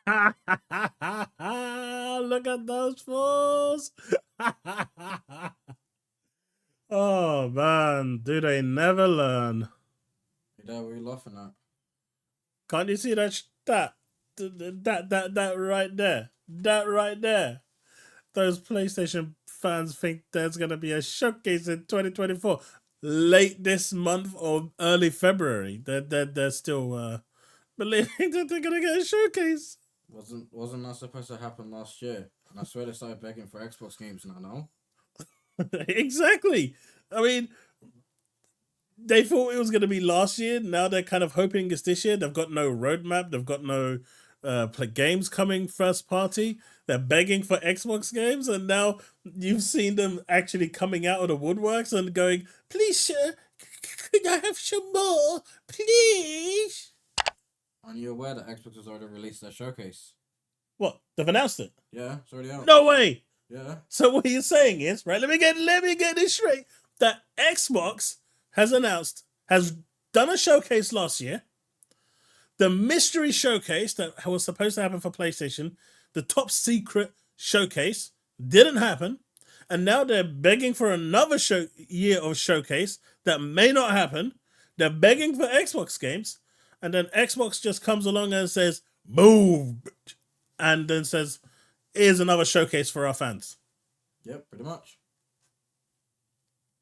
Look at those fools. Oh man, do they never learn? What are you laughing at? Can't you see that right there? That right there. Those PlayStation fans think there's gonna be a showcase in 2024, late this month or early February. They're still believing that they're gonna get a showcase. Wasn't that supposed to happen last year? And I swear they started begging for Xbox games now. No. Exactly. I mean, they thought it was going to be last year. Now they're kind of hoping it's this year. They've got no roadmap. They've got no play games coming first party. They're begging for Xbox games, and now you've seen them actually coming out of the woodworks and going, "Please, sir, could I have some more, please?" Aren't you aware that Xbox has already released their showcase? What? They've announced it? Yeah, it's already out. No way. Yeah. So what you're saying is, right? Let me get this straight. That Xbox has done a showcase last year. The mystery showcase that was supposed to happen for PlayStation, the top secret showcase, didn't happen. And now they're begging for another year of showcase that may not happen. They're begging for Xbox games. And then Xbox just comes along and says, "Move," and then says, "Here's another showcase for our fans." Yep, pretty much.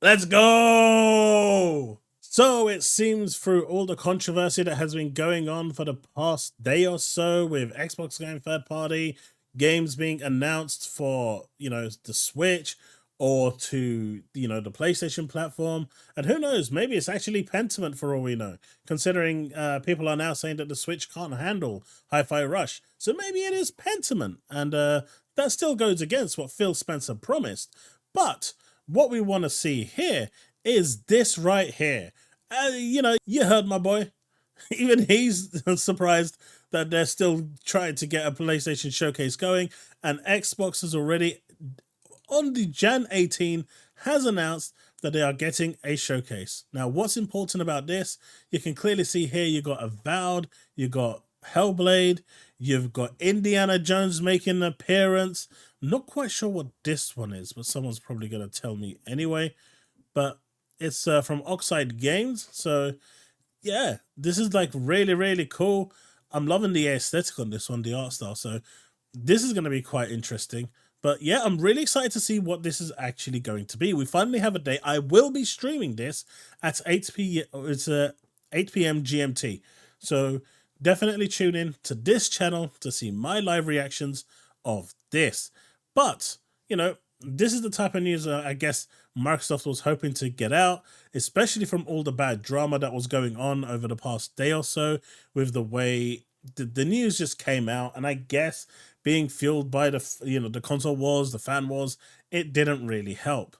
Let's go! So it seems through all the controversy that has been going on for the past day or so with Xbox going third party, games being announced for, the Switch or to, the PlayStation platform. And who knows, maybe it's actually Pentiment for all we know, considering people are now saying that the Switch can't handle Hi-Fi Rush. So maybe it is Pentiment. And that still goes against what Phil Spencer promised. But what we want to see here is this right here. You heard my boy. Even he's surprised that they're still trying to get a PlayStation showcase going, and Xbox has already, on the Jan 18, has announced that they are getting a showcase. Now, what's important about this, you can clearly see here, you got Avowed, you got Hellblade, you've got Indiana Jones making an appearance. Not quite sure what this one is, but someone's probably going to tell me anyway. But it's from Oxide Games. So, yeah, this is like really, really cool. I'm loving the aesthetic on this one, the art style. So, this is going to be quite interesting. But yeah, I'm really excited to see what this is actually going to be. We finally have a date. I will be streaming this at 8 p.m. It's 8 p.m. GMT. So definitely tune in to this channel to see my live reactions of this. But, this is the type of news I guess Microsoft was hoping to get out, especially from all the bad drama that was going on over the past day or so with the way the news just came out. And I guess being fueled by the console wars, the fan wars, it didn't really help.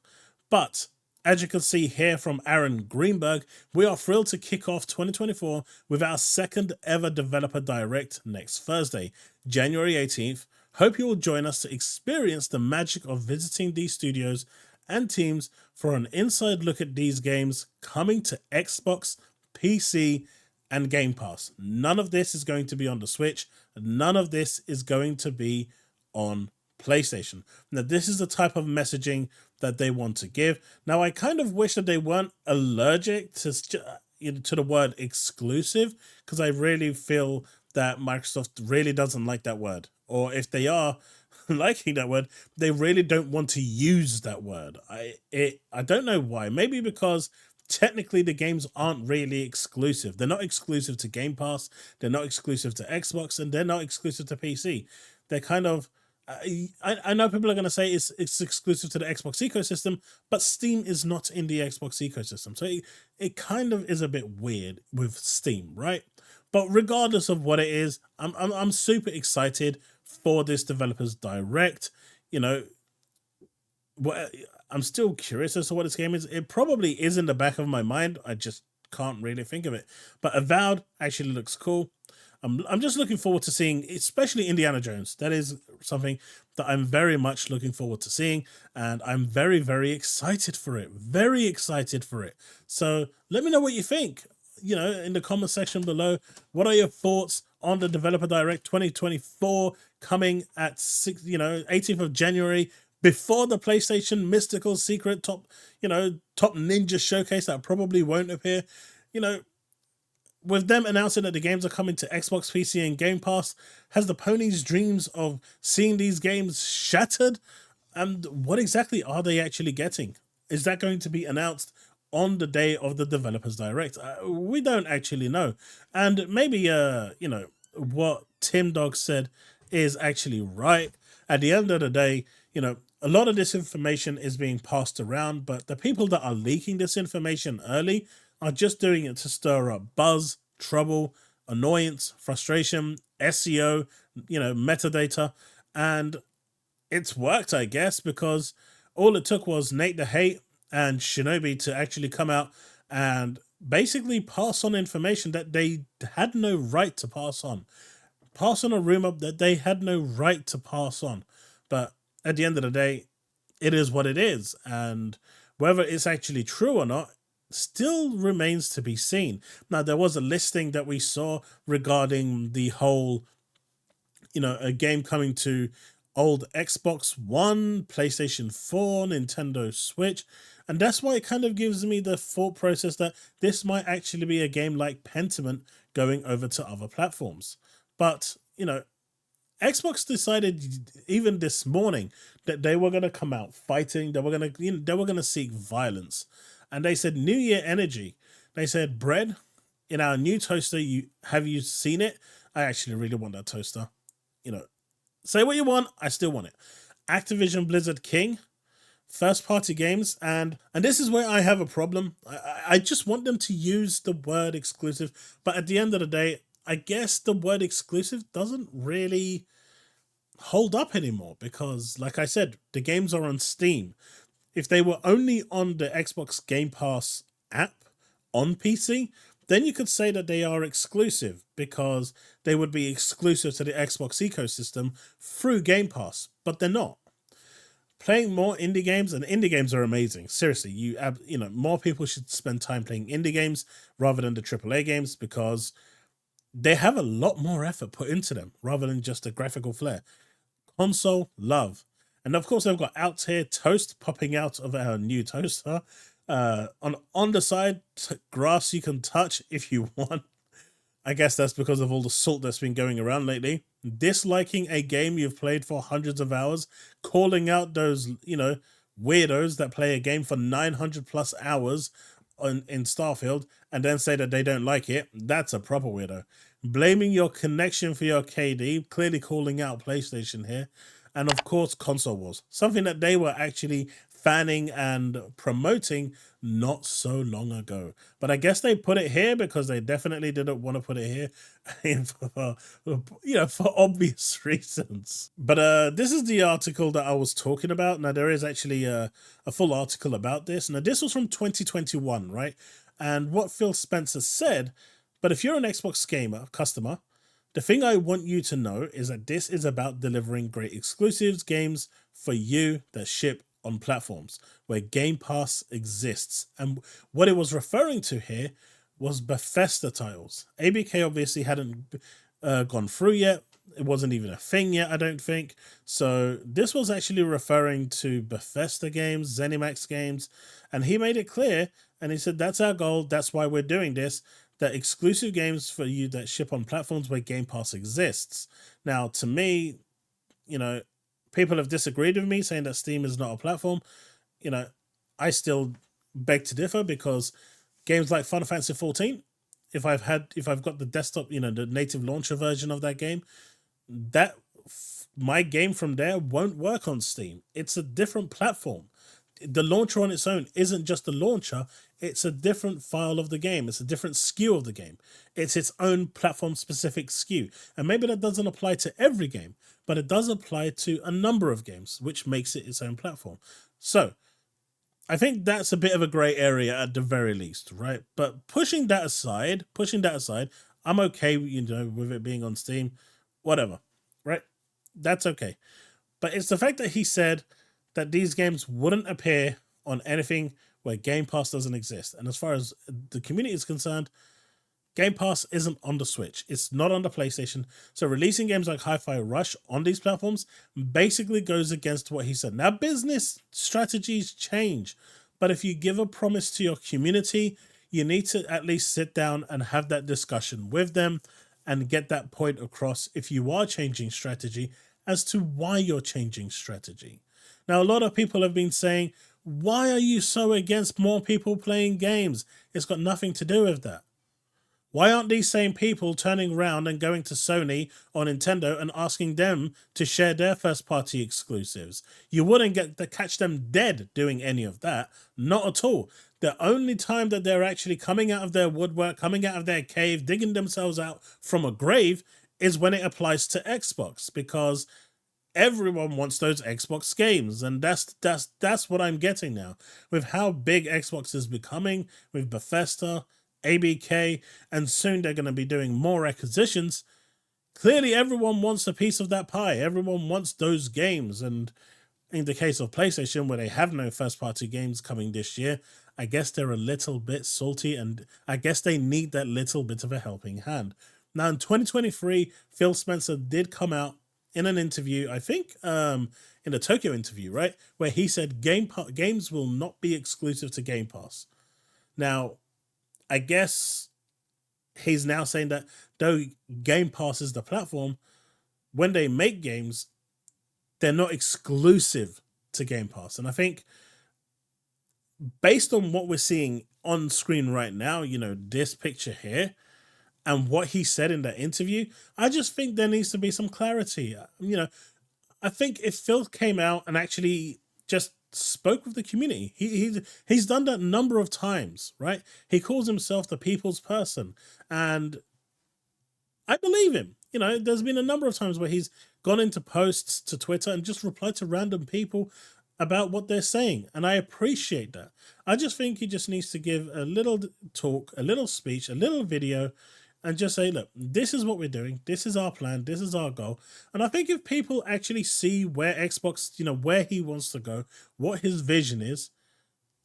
But as you can see here from Aaron Greenberg, we are thrilled to kick off 2024 with our second ever Developer Direct next Thursday, January 18th. Hope you will join us to experience the magic of visiting these studios and teams for an inside look at these games coming to Xbox, PC, and Game Pass. None of this is going to be on the Switch. None of this is going to be on PlayStation. Now, this is the type of messaging that they want to give. Now, I kind of wish that they weren't allergic to the word exclusive, because I really feel that Microsoft really doesn't like that word. Or if they are liking that word, they really don't want to use that word. I don't know why. Maybe because technically the games aren't really exclusive. They're not exclusive to Game Pass, they're not exclusive to Xbox, and they're not exclusive to PC. They're kind of, I know people are going to say it's exclusive to the Xbox ecosystem, but Steam is not in the Xbox ecosystem. So it kind of is a bit weird with Steam, right? But regardless of what it is, I'm super excited for this Developers Direct. I'm still curious as to what this game is. It probably is in the back of my mind. I just can't really think of it. But Avowed actually looks cool. I'm just looking forward to seeing, especially Indiana Jones. That is something that I'm very much looking forward to seeing, and I'm very, very excited for it. Very excited for it. So let me know what you think. In the comment section below. What are your thoughts on the Developer Direct 2024 coming at 18th of January, before the PlayStation Mystical Secret Top Ninja Showcase that probably won't appear. With them announcing that the games are coming to Xbox, PC, and Game Pass, has the ponies' dreams of seeing these games shattered? And what exactly are they actually getting? Is that going to be announced on the day of the Developers Direct? We don't actually know. And maybe, what Tim Dog said is actually right. At the end of the day, a lot of this information is being passed around, but the people that are leaking this information early are just doing it to stir up buzz, trouble, annoyance, frustration, SEO, metadata, and it's worked, I guess, because all it took was Nate the Hate and Shinobi to actually come out and basically pass on information that they had no right to pass on a rumor that they had no right to pass on. But at the end of the day, it is what it is, and whether it's actually true or not still remains to be seen. Now, there was a listing that we saw regarding the whole, a game coming to old Xbox One, PlayStation 4, Nintendo Switch, and that's why it kind of gives me the thought process that this might actually be a game like Pentiment going over to other platforms. But, Xbox decided even this morning that they were going to come out fighting. They were going to seek violence. And they said, New Year energy. They said, bread, in our new toaster, have you seen it? I actually really want that toaster. Say what you want, I still want it. Activision Blizzard King, first party games, and this is where I have a problem. I just want them to use the word exclusive, but at the end of the day, I guess the word exclusive doesn't really hold up anymore because, like I said, the games are on Steam. If they were only on the Xbox Game Pass app on PC, then you could say that they are exclusive because they would be exclusive to the Xbox ecosystem through Game Pass, but they're not. Playing more indie games, and indie games are amazing. Seriously, more people should spend time playing indie games rather than the AAA games because they have a lot more effort put into them rather than just a graphical flair. Console love. And of course, I've got out here toast popping out of our new toaster. On the side, grass you can touch if you want. I guess that's because of all the salt that's been going around lately. Disliking a game you've played for hundreds of hours, calling out those, weirdos that play a game for 900 plus hours in Starfield and then say that they don't like it. That's a proper weirdo. Blaming your connection for your KD, clearly calling out PlayStation here. And of course, console wars, something that they were actually fanning and promoting not so long ago. But I guess they put it here because they definitely didn't want to put it here for obvious reasons. But this is the article that I was talking about. Now, there is actually a full article about this. Now, this was from 2021, right? And what Phil Spencer said, but if you're an Xbox gamer customer, the thing I want you to know is that this is about delivering great exclusives games for you that ship on platforms where Game Pass exists. And what it was referring to here was Bethesda titles. ABK obviously hadn't gone through yet. It wasn't even a thing yet, I don't think. So this was actually referring to Bethesda games, ZeniMax games, and he made it clear, and he said, that's our goal, that's why we're doing this, that exclusive games for you that ship on platforms where Game Pass exists. Now, to me, people have disagreed with me saying that Steam is not a platform. I still beg to differ because games like Final Fantasy 14, if I've got the desktop, the native launcher version of that game, my game from there won't work on Steam. It's a different platform. The launcher on its own isn't just a launcher, it's a different file of the game. It's a different SKU of the game. It's its own platform-specific SKU. And maybe that doesn't apply to every game, but it does apply to a number of games, which makes it its own platform. So, I think that's a bit of a grey area at the very least, right? But pushing that aside, I'm okay, with it being on Steam, whatever, right? That's okay. But it's the fact that he said that these games wouldn't appear on anything where Game Pass doesn't exist. And as far as the community is concerned, Game Pass isn't on the Switch. It's not on the PlayStation. So releasing games like Hi-Fi Rush on these platforms basically goes against what he said. Now, business strategies change, but if you give a promise to your community, you need to at least sit down and have that discussion with them and get that point across if you are changing strategy as to why you're changing strategy. Now, a lot of people have been saying, why are you so against more people playing games? It's got nothing to do with that. Why aren't these same people turning around and going to Sony or Nintendo and asking them to share their first-party exclusives? You wouldn't get to catch them dead doing any of that. Not at all. The only time that they're actually coming out of their woodwork, coming out of their cave, digging themselves out from a grave is when it applies to Xbox, because everyone wants those Xbox games, and that's what I'm getting now. With how big Xbox is becoming, with Bethesda, ABK, and soon they're going to be doing more acquisitions. Clearly, everyone wants a piece of that pie. Everyone wants those games. And in the case of PlayStation, where they have no first-party games coming this year, I guess they're a little bit salty, and I guess they need that little bit of a helping hand. Now, in 2023, Phil Spencer did come out in an interview, I think in the Tokyo interview, right, where he said games will not be exclusive to Game Pass. Now, I guess he's now saying that though Game Pass is the platform, when they make games, they're not exclusive to Game Pass. And I think based on what we're seeing on screen right now, you know, this picture here, and what he said in that interview, I just think there needs to be some clarity. You know, I think if Phil came out and actually just spoke with the community, he's done that a number of times, right? He calls himself the people's person, and I believe him. You know, there's been a number of times where he's gone into posts to Twitter and just replied to random people about what they're saying, and I appreciate that. I just think he just needs to give a little talk, a little speech, a little video, and just say, look, this is what we're doing. This is our plan. This is our goal. And I think if people actually see where Xbox, you know, where he wants to go, what his vision is,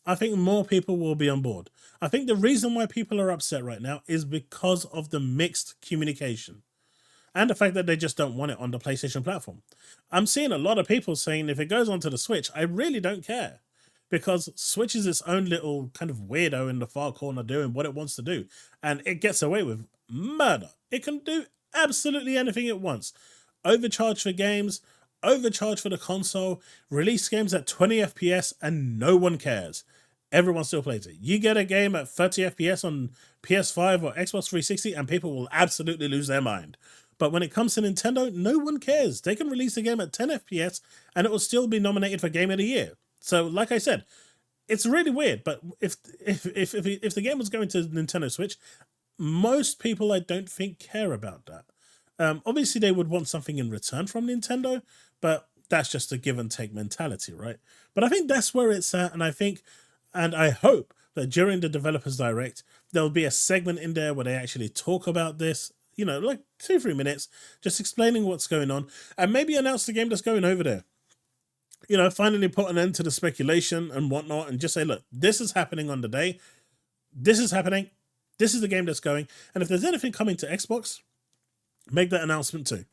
I think more people will be on board. I think the reason why people are upset right now is because of the mixed communication and the fact that they just don't want it on the PlayStation platform. I'm seeing a lot of people saying if it goes onto the Switch, I really don't care, because Switch is its own little kind of weirdo in the far corner doing what it wants to do, and it gets away with murder. It can do absolutely anything it wants. Overcharge for games, overcharge for the console, release games at 20 FPS, and no one cares. Everyone still plays it. You get a game at 30 FPS on PS5 or Xbox 360 and people will absolutely lose their mind. But when it comes to Nintendo, no one cares. They can release a game at 10 FPS and it will still be nominated for Game of the Year. So, like I said, it's really weird. But if the game was going to Nintendo Switch, most people I don't think care about that. Obviously, they would want something in return from Nintendo, but that's just a give and take mentality, right? But I think that's where it's at, and I think, and I hope that during the Developers Direct, there'll be a segment in there where they actually talk about this, you know, like 2-3 minutes, just explaining what's going on, and maybe announce the game that's going over there. You know, finally put an end to the speculation and whatnot, and just say, look, this is happening on the day. This is happening. This is the game that's going. And if there's anything coming to Xbox, make that announcement too.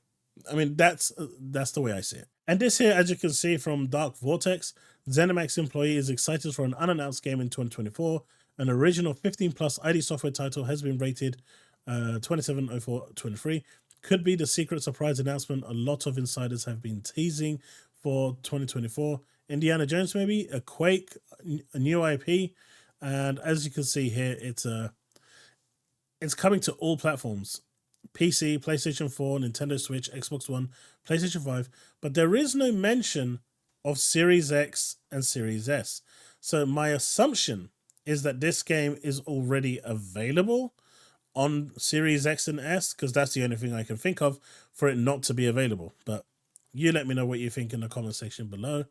I mean, that's the way I see it. And this here, as you can see from Dark Vortex, ZeniMax employee is excited for an unannounced game in 2024. An original 15+ ID Software title has been rated 270423. Could be the secret surprise announcement a lot of insiders have been teasing for 2024. Indiana Jones, maybe a Quake, a new IP, and as you can see here, it's coming to all platforms: PC, PlayStation 4, Nintendo Switch, Xbox One, PlayStation 5, but there is no mention of Series X and Series S. So my assumption is that this game is already available on Series X and S, because that's the only thing I can think of for it not to be available. But you let me know what you think in the comment section below.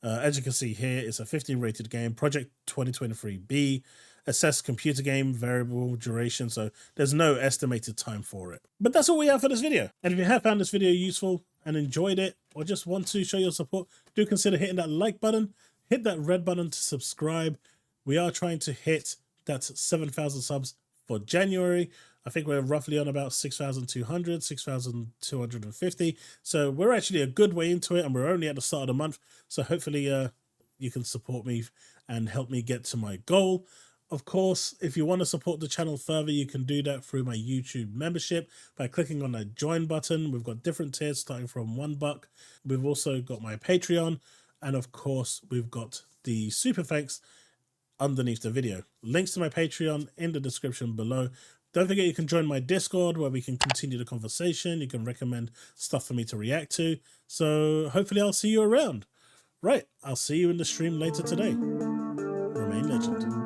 As you can see here, it's a 15 rated game, Project 2023B, assessed computer game, variable duration, so there's no estimated time for it. But that's all we have for this video. And if you have found this video useful and enjoyed it, or just want to show your support, do consider hitting that like button, hit that red button to subscribe. We are trying to hit that 7,000 subs for January. I think we're roughly on about 6,200, 6,250. So we're actually a good way into it, and we're only at the start of the month. So hopefully you can support me and help me get to my goal. Of course, if you want to support the channel further, you can do that through my YouTube membership by clicking on the join button. We've got different tiers starting from $1. We've also got my Patreon, and of course, we've got the super thanks underneath the video. Links to my Patreon in the description below. Don't forget you can join my Discord where we can continue the conversation. You can recommend stuff for me to react to. So hopefully I'll see you around. Right, I'll see you in the stream later today. Remain legend.